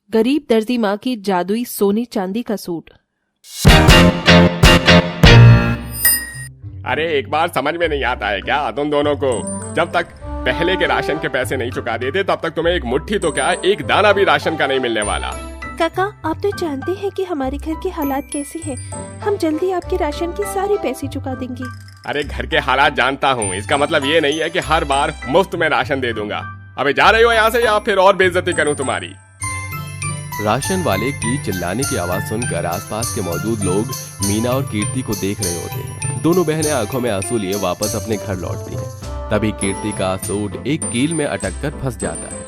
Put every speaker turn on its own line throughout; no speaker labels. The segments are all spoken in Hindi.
गरीब दर्जी माँ की जादुई सोने चांदी का सूट।
अरे एक बार समझ में नहीं आता है क्या तुम दोनों को? जब तक पहले के राशन के पैसे नहीं चुका देते तब तक तुम्हें एक मुट्ठी तो क्या एक दाना भी राशन का नहीं मिलने वाला।
काका, आप तो जानते हैं कि हमारे घर के हालात कैसे हैं। हम जल्दी आपके राशन की सारी पैसे चुका देंगे।
अरे घर के हालात जानता हूँ, इसका मतलब ये नहीं है कि हर बार मुफ्त में राशन दे दूंगा। अबे जा रही हो यहाँ से या फिर और बेइज्जती करूँ तुम्हारी?
राशन वाले की चिल्लाने की आवाज सुनकर आसपास के मौजूद लोग मीना और कीर्ति को देख रहे होते हैं। दोनों बहनें आंखों में आंसू लिए वापस अपने घर लौटती हैं। तभी कीर्ति का सूट एक कील में अटक कर फंस जाता है।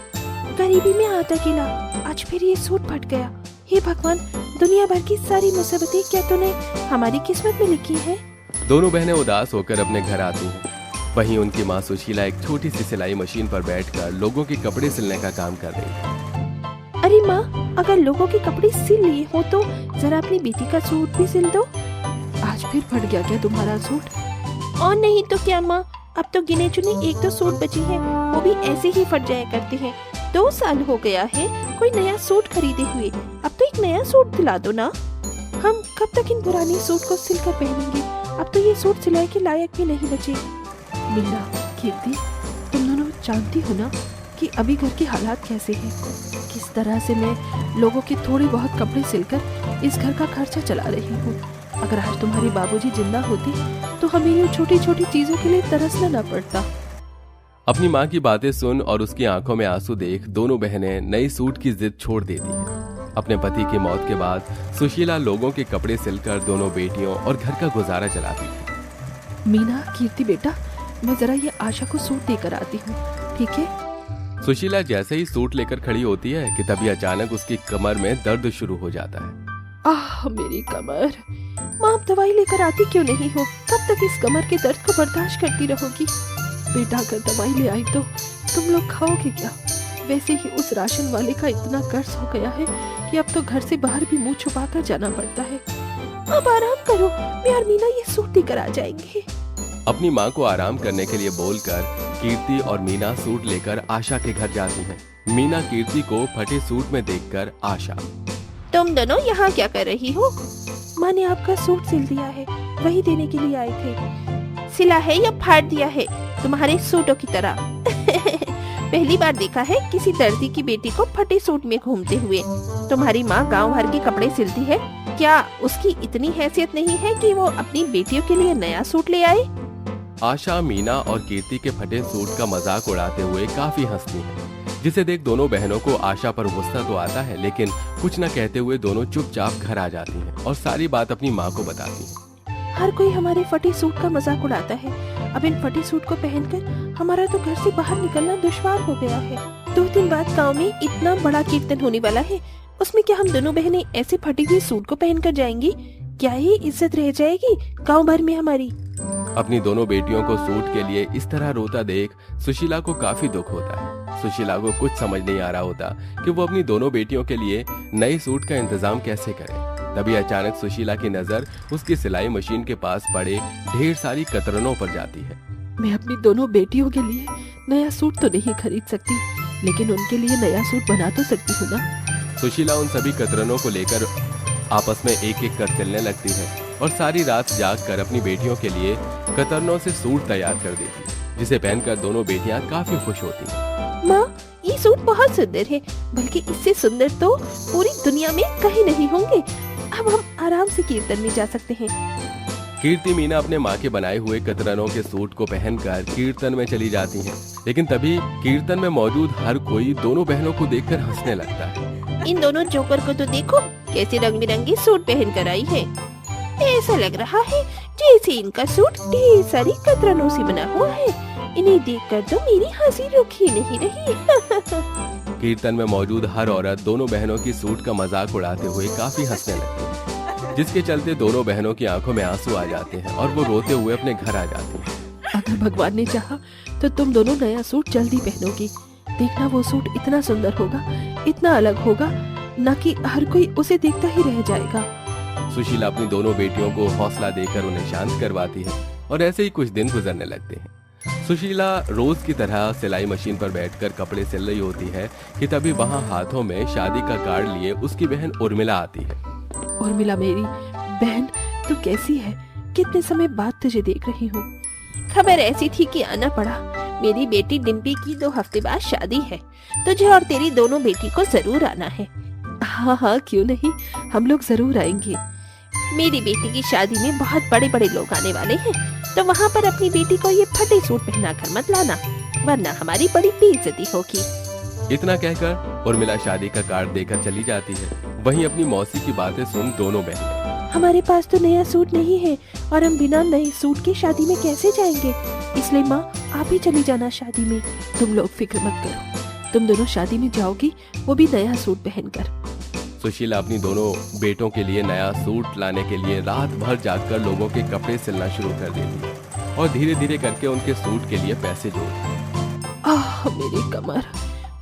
गरीबी में आटा गिला, आज फिर ये सूट फट गया। हे भगवान, दुनिया भर की सारी मुसीबतें क्या तूने हमारी किस्मत में लिखी है?
दोनों बहनें उदास होकर अपने घर आती हैं। वहीं उनकी माँ सुशीला एक छोटी सी सिलाई मशीन पर बैठकर लोगों के कपड़े सिलने का काम कर रही है।
अरे माँ, अगर लोगों के कपड़े सिल लिए हो तो जरा अपनी बेटी का सूट भी सिल दो। आज फिर फट गया क्या तुम्हारा सूट? और नहीं तो क्या माँ, अब तो गिने चुने एक दो सूट बचे हैं, वो भी ऐसे ही फट जाया करते हैं। 2 साल हो गया है कोई नया सूट खरीदे हुए, अब तो एक नया सूट दिला दो ना। हम कब तक इन पुराने सूट को सिलकर पहनेंगे? अब तो ये सूट सिलाई के लायक भी नहीं बचे। मीना, कीर्ति, तुम दोनों जानती हो ना कि अभी घर के हालात कैसे हैं। किस तरह से मैं लोगों के थोड़े बहुत कपड़े सिलकर इस घर का खर्चा चला रही हूँ। अगर आज तुम्हारे बाबूजी जिंदा होते तो हमें यूँ छोटी छोटी चीजों के लिए तरसना न पड़ता।
अपनी माँ की बातें सुन और उसकी आंखों में आंसू देख दोनों बहनें नई सूट की जिद छोड़ देती हैं। अपने पति की मौत के बाद सुशीला लोगों के कपड़े सिलकर दोनों बेटियों और घर का गुजारा चलाती थी।
मीना, कीर्ति बेटा, मैं जरा ये आशा को सूट देकर आती हूँ, ठीक है?
सुशीला जैसे ही सूट लेकर खड़ी होती है कि तभी अचानक उसकी कमर में दर्द शुरू हो जाता है।
आह, मेरी कमर। माँ, आप दवाई लेकर आती क्यों नहीं हो? कब तक इस कमर के दर्द को बर्दाश्त करती रहोगी? बेटा, अगर दवाई ले आई तो तुम लोग खाओगे क्या? वैसे ही उस राशन वाले का इतना कर्ज हो गया है कि अब तो घर से बाहर भी मुंह छुपा कर जाना पड़ता है। अब आराम करो, मैं और मीना ये सूट देकर आ जाएंगे।
अपनी माँ को आराम करने के लिए बोलकर कीर्ति और मीना सूट लेकर आशा के घर जाती हैं। मीना कीर्ति को फटे सूट में देखकर आशा,
तुम दोनों यहाँ क्या कर रही हो? माँ ने आपका सूट सिल दिया है, वही देने के लिए आए थे। सिला है या फाड़ दिया है तुम्हारे सूटों की तरह? पहली बार देखा है किसी दर्जी की बेटी को फटे सूट में घूमते हुए। तुम्हारी माँ गांव भर के कपड़े सिलती है, क्या उसकी इतनी हैसियत नहीं है कि वो अपनी बेटियों के लिए नया सूट ले आए?
आशा मीना और कीर्ति के फटे सूट का मजाक उड़ाते हुए काफी हंसती है, जिसे देख दोनों बहनों को आशा पर गुस्सा तो आता है, लेकिन कुछ न कहते हुए दोनों चुपचाप घर आ जाती हैं और सारी बात अपनी माँ को बताती हैं।
हर कोई हमारे फटे सूट का मजाक उड़ाता है। अब इन फटे सूट को पहनकर हमारा तो घर से बाहर निकलना दुश्वार हो गया है। 2 दिन बाद गाँव में इतना बड़ा कीर्तन होने वाला है, उसमें क्या हम दोनों बहनें ऐसे फटी हुई सूट को पहनकर जाएंगी? क्या ये इज्जत रह जाएगी गाँव भर में हमारी?
अपनी दोनों बेटियों को सूट के लिए इस तरह रोता देख सुशीला को काफी दुख होता है। सुशीला को कुछ समझ नहीं आ रहा होता कि वो अपनी दोनों बेटियों के लिए नए सूट का इंतजाम कैसे करे। तभी अचानक सुशीला की नजर उसकी सिलाई मशीन के पास पड़े ढेर सारी कतरनों पर जाती है।
मैं अपनी दोनों बेटियों के लिए नया सूट तो नहीं खरीद सकती, लेकिन उनके लिए नया सूट बना तो सकती हूँ ना।
सुशीला उन सभी कतरनों को लेकर आपस में एक एक कर सिलने लगती है और सारी रात जाग कर अपनी बेटियों के लिए कतरनों से सूट तैयार कर देती है, जिसे पहनकर दोनों बेटियां काफी खुश होती हैं।
माँ, ये सूट बहुत सुंदर है, बल्कि इससे सुंदर तो पूरी दुनिया में कहीं नहीं होंगे। अब हम आराम से कीर्तन में जा सकते हैं।
कीर्ति मीना अपने माँ के बनाए हुए कतरनों के सूट को पहनकर कीर्तन में चली जाती हैं, लेकिन तभी कीर्तन में मौजूद हर कोई दोनों बहनों को देखकर हंसने लगता है।
इन दोनों जोकर को तो देखो, कैसे रंग बिरंगी सूट पहन कर आई है। ऐसा लग रहा है जैसे इनका सूट ढेर सारी कतरनों से बना हुआ है। इन्हें देखकर तो मेरी हंसी रुक ही नहीं रही।
कीर्तन में मौजूद हर औरत दोनों बहनों की सूट का मजाक उड़ाते हुए काफी हंसने लगती है, जिसके चलते दोनों बहनों की आंखों में आंसू आ जाते हैं और वो रोते हुए अपने घर आ जाती हैं।
अगर भगवान ने चाहा तो तुम दोनों नया सूट जल्दी पहनोगी। देखना, वो सूट इतना सुंदर होगा, इतना अलग होगा, न कि हर कोई उसे देखता ही रह जाएगा।
सुशीला अपनी दोनों बेटियों को हौसला देकर उन्हें शांत करवाती है और ऐसे ही कुछ दिन गुजरने लगते हैं। सुशीला रोज की तरह सिलाई मशीन पर बैठकर कपड़े सिल रही होती है कि तभी वहाँ हाथों में शादी का कार्ड लिए उसकी बहन उर्मिला आती है।
उर्मिला मेरी बहन, तू कैसी है? कितने समय बाद तुझे देख रही हूँ। खबर ऐसी थी कि आना पड़ा। मेरी बेटी डिम्पी की 2 हफ्ते बाद शादी है। तुझे और तेरी दोनों बेटी को जरूर आना है। हाँ हाँ, क्यों नहीं, हम लोग जरूर आएंगे। मेरी बेटी की शादी में बहुत बड़े बड़े लोग आने वाले हैं, तो वहाँ पर अपनी बेटी को ये फटे सूट पहना कर मत लाना, वरना हमारी बड़ी बेइज्जती होगी।
इतना कहकर उर्मिला शादी का कार्ड देकर चली जाती है। वहीं अपनी मौसी की बातें सुन दोनों बहनें,
हमारे पास तो नया सूट नहीं है और हम बिना नए सूट की शादी में कैसे जाएंगे, इसलिए माँ आप ही चली जाना शादी में। तुम लोग फिक्र मत करो, तुम दोनों शादी में जाओगी, वो भी नया सूट पहनकर।
सुशीला अपनी दोनों बेटों के लिए नया सूट लाने के लिए रात भर जागकर लोगों के कपड़े सिलना शुरू कर देती है और धीरे धीरे करके उनके सूट के लिए पैसे जोड़ती।
आह मेरी कमर,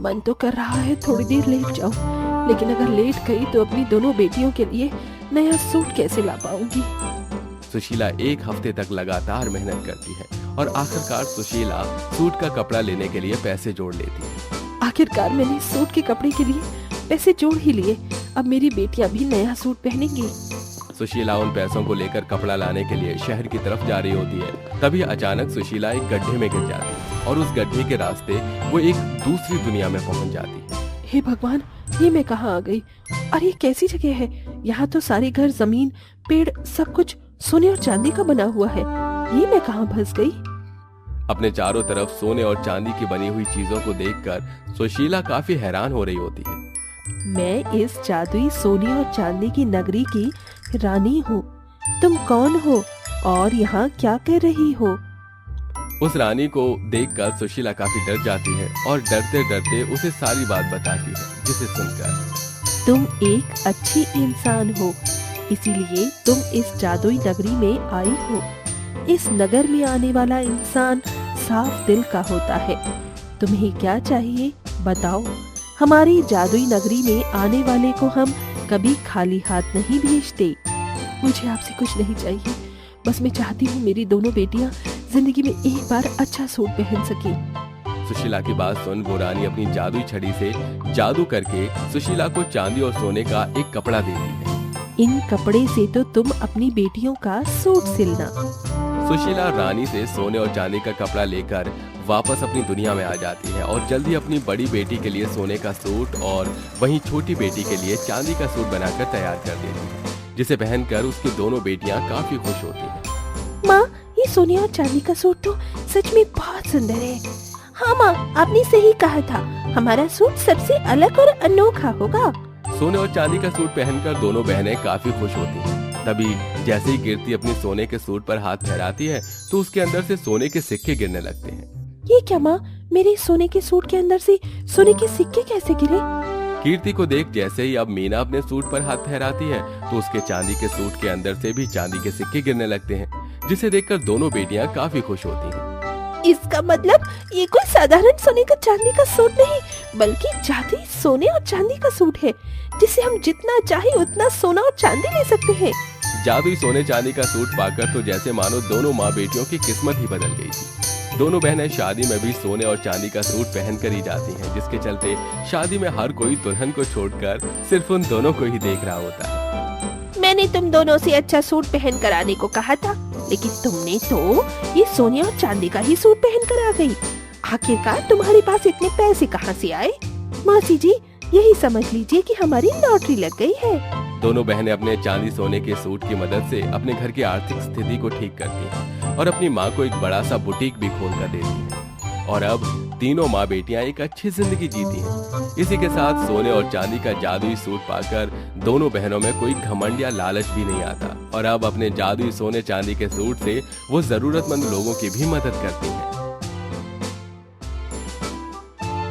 मन तो कर रहा है थोड़ी देर लेट जाऊं, लेकिन अगर लेट गई तो अपनी दोनों बेटियों के लिए नया सूट कैसे ला पाऊंगी।
सुशीला 1 हफ्ते तक लगातार मेहनत करती है और आखिरकार सुशीला सूट का कपड़ा लेने के लिए पैसे जोड़ लेती है।
आखिरकार मैंने सूट के कपड़े के लिए पैसे जोड़ ही लिए। अब मेरी बेटियां भी नया सूट पहनेंगी।
सुशीला उन पैसों को लेकर कपड़ा लाने के लिए शहर की तरफ जा रही होती है। तभी अचानक सुशीला एक गड्ढे में गिर जाती है और उस गड्ढे के रास्ते वो एक दूसरी दुनिया में पहुंच जाती है।
हे भगवान, ये मैं कहाँ आ गई और ये कैसी जगह है? यहाँ तो सारे घर, जमीन, पेड़, सब कुछ सोने और चांदी का बना हुआ है। ये मैं कहाँ फंस गई?
अपने चारों तरफ सोने और चांदी की बनी हुई चीजों को देखकर सुशीला काफी हैरान हो रही होती है।
मैं इस जादुई सोने और चांदी की नगरी की रानी हूँ। तुम कौन हो और यहाँ क्या कर रही हो?
उस रानी को देखकर सुशीला काफी डर जाती है और डरते डरते उसे सारी बात बताती है, जिसे सुनकर
तुम एक अच्छी इंसान हो, इसीलिए तुम इस जादुई नगरी में आई हो। इस नगर में आने वाला इंसान साफ दिल का होता है। तुम्हें क्या चाहिए बताओ? हमारी जादुई नगरी में आने वाले को हम कभी खाली हाथ नहीं भेजते। मुझे आपसे कुछ नहीं चाहिए, बस मैं चाहती हूँ मेरी दोनों बेटियाँ जिंदगी में एक बार अच्छा सूट पहन सके।
सुशीला की बात सुन वो रानी अपनी जादुई छड़ी से जादू करके सुशीला को चांदी और सोने का एक कपड़ा देती है।
इन कपड़े से तो तुम अपनी बेटियों का सूट सिलना।
सुशीला रानी से सोने और चांदी का कपड़ा लेकर वापस अपनी दुनिया में आ जाती है और जल्दी अपनी बड़ी बेटी के लिए सोने का सूट और वहीं छोटी बेटी के लिए चांदी का सूट बनाकर तैयार कर देती है, जिसे पहनकर उसकी दोनों बेटियां काफी खुश होती हैं।
माँ, ये सोने और चांदी का सूट तो सच में बहुत सुंदर है। हाँ माँ, आपने सही कहा था, हमारा सूट सबसे अलग और अनोखा होगा।
सोने और चांदी का सूट पहनकर दोनों बहनें काफी खुश होती हैं। तभी जैसे ही कीर्ति अपने सोने के सूट पर हाथ फहराती है तो उसके अंदर से सोने के सिक्के गिरने लगते हैं।
ये क्या माँ, मेरे सोने के सूट के अंदर से सोने के सिक्के कैसे गिरे?
कीर्ति को देख जैसे ही अब मीना अपने सूट पर हाथ फहराती है तो उसके चांदी के सूट के अंदर से भी चांदी के सिक्के गिरने लगते हैं, जिसे देखकर दोनों बेटियां काफी खुश होती हैं।
इसका मतलब ये कोई साधारण सोने का चांदी का सूट नहीं, बल्कि जादुई सोने और चांदी का सूट है, जिसे हम जितना चाहे उतना सोना और चांदी ले सकते हैं।
जादुई सोने चांदी का सूट पाकर तो जैसे मानो दोनों माँ बेटियों की किस्मत ही बदल गई थी। दोनों बहनें शादी में भी सोने और चांदी का सूट पहन कर ही जाती हैं, जिसके चलते शादी में हर कोई दुल्हन को छोड़कर सिर्फ उन दोनों को ही देख रहा होता है।
मैंने तुम दोनों से अच्छा सूट पहन कर आने को कहा था, लेकिन तुमने तो ये सोने और चांदी का ही सूट पहन कर आ गई। आखिरकार तुम्हारे पास इतने पैसे कहाँ से आए? मौसी जी, यही समझ लीजिए कि हमारी लॉटरी लग गई है।
दोनों बहनें अपने चांदी सोने के सूट की मदद से अपने घर की आर्थिक स्थिति को ठीक करती हैं और अपनी माँ को एक बड़ा सा बुटीक भी खोल कर देती हैं। और अब तीनों माँ बेटियां एक अच्छी जिंदगी जीती हैं। इसी के साथ सोने और चांदी का जादुई सूट पाकर दोनों बहनों में कोई घमंड या लालच भी नहीं आता और अब अपने जादुई सोने चांदी के सूट से वो जरूरतमंद लोगों की भी मदद करती हैं।